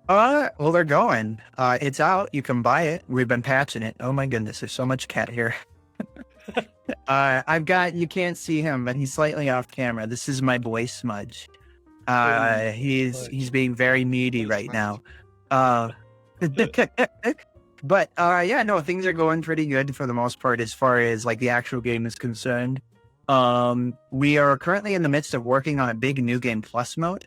Well, they're going. It's out. You can buy it. We've been patching it. Oh my goodness, there's so much cat here. I've got. You can't see him, but he's slightly off camera. This is my boy Smudge. Oh, He's being very needy right now. Uh, yeah, no, things are going pretty good for the most part as far as like the actual game is concerned. We are currently in the midst of working on a big new game plus mode.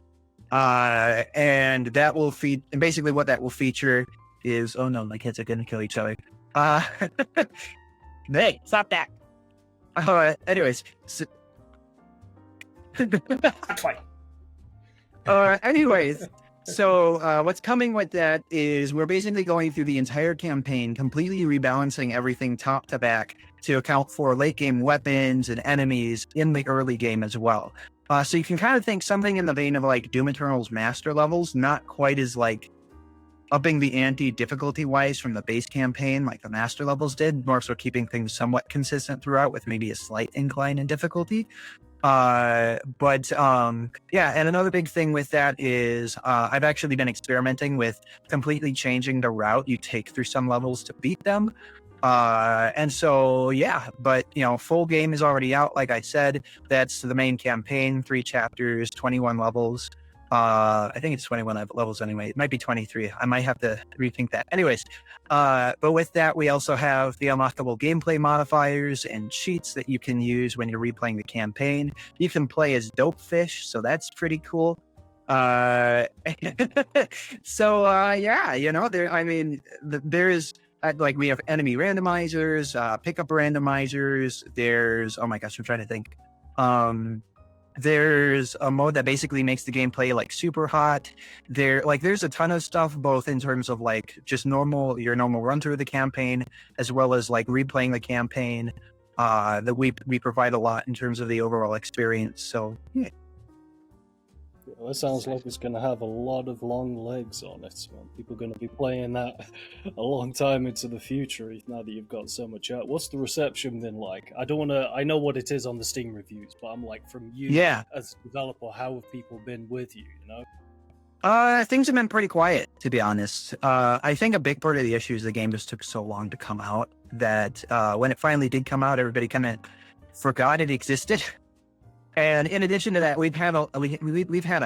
And that will and basically what that will feature is, oh no, my kids are gonna kill each other. Uh, hey, stop that. Anyways, so, That's fine. anyways, so what's coming with that is we're basically going through the entire campaign, completely rebalancing everything top to back to account for late game weapons and enemies in the early game as well. So you can kind of think something in the vein of like Doom Eternal's master levels, not quite as like upping the ante difficulty wise from the base campaign like the master levels did, more so keeping things somewhat consistent throughout with maybe a slight incline in difficulty. Yeah, and another big thing with that is I've actually been experimenting with completely changing the route you take through some levels to beat them. And so yeah, but full game is already out. Like I said, that's the main campaign, 3 chapters, 21 levels. I think it's 21 levels anyway. It might be 23. I might have to rethink that. Anyways, but with that, we also have the unlockable gameplay modifiers and cheats that you can use when you're replaying the campaign. You can play as Dopefish, so that's pretty cool. Yeah, there's like we have enemy randomizers, pickup randomizers. There's, oh my gosh, I'm trying to think. There's a mode that basically makes the gameplay like super hot. There's a ton of stuff, both in terms of like just your normal run through the campaign, as well as like replaying the campaign. That we provide a lot in terms of the overall experience. So yeah. That sounds like it's going to have a lot of long legs on it, man. People are going to be playing that a long time into the future now that you've got so much out. What's the reception been like? I know what it is on the Steam reviews, but I'm like, from you as a developer, how have people been with you, Things have been pretty quiet, to be honest. I think a big part of the issue is the game just took so long to come out that when it finally did come out, everybody kind of forgot it existed. And in addition to that, we've had a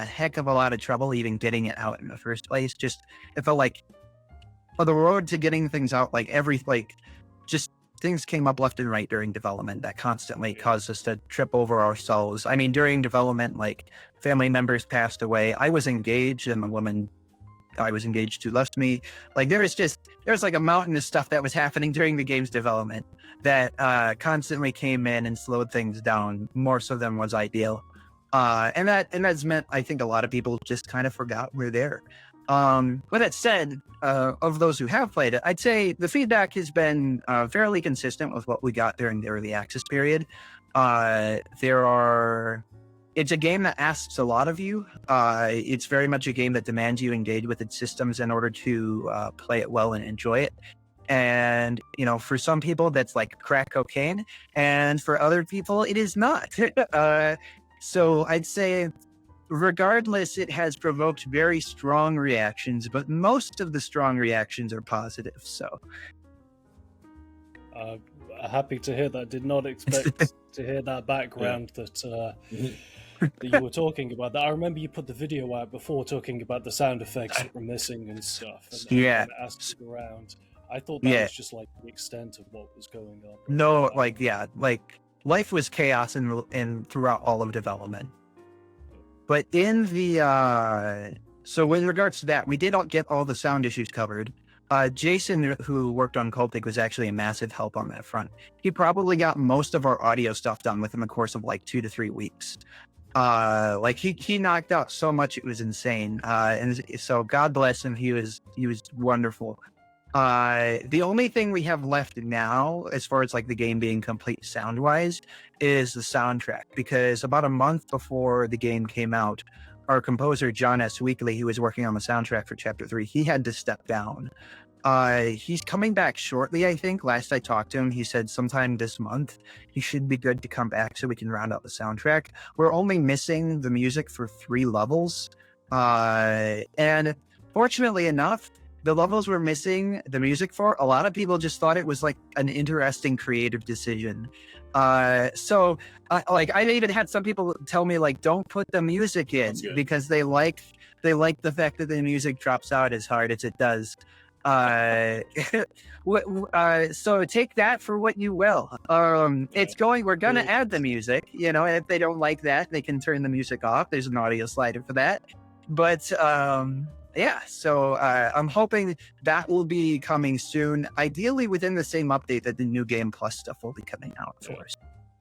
heck of a lot of trouble even getting it out in the first place. Just it felt like on the road to getting things out, just things came up left and right during development that constantly caused us to trip over ourselves. I mean, during development, like family members passed away. I was engaged, and the woman I was engaged to left me. Like there was like a mountain of stuff that was happening during the game's development that constantly came in and slowed things down more so than was ideal. And that's meant I think a lot of people just kind of forgot we're there. With that said, of those who have played it, I'd say the feedback has been fairly consistent with what we got during the early access period. It's a game that asks a lot of you. It's very much a game that demands you engage with its systems in order to play it well and enjoy it. And, for some people, that's like crack cocaine. And for other people, it is not. So I'd say, regardless, it has provoked very strong reactions, but most of the strong reactions are positive. So. Happy to hear that. Did not expect to hear that background that you were talking about. That I remember you put the video out before talking about the sound effects that were missing and stuff. And asked around. I thought that was just like the extent of what was going on. No, life was chaos in throughout all of development. But in the so with regards to that, we did not get all the sound issues covered. Jason, who worked on Cultic, was actually a massive help on that front. He probably got most of our audio stuff done within the course of like 2 to 3 weeks. He knocked out so much, it was insane. And so God bless him. He was wonderful. The only thing we have left now, as far as like the game being complete sound wise, is the soundtrack, because about a month before the game came out, our composer, John S. Weekly, who was working on the soundtrack for Chapter 3, he had to step down. He's coming back shortly, I think. Last I talked to him, he said sometime this month he should be good to come back so we can round out the soundtrack. We're only missing the music for 3 levels. And fortunately enough, the levels we're missing the music for, a lot of people just thought it was like an interesting creative decision. So like I even had some people tell me like, don't put the music in because they like the fact that the music drops out as hard as it does. So take that for what you will. It's going, we're going to add the music, you know, and if they don't like that, they can turn the music off. There's an audio slider for that. But yeah, so I'm hoping that will be coming soon, ideally within the same update that the new Game Plus stuff will be coming out for.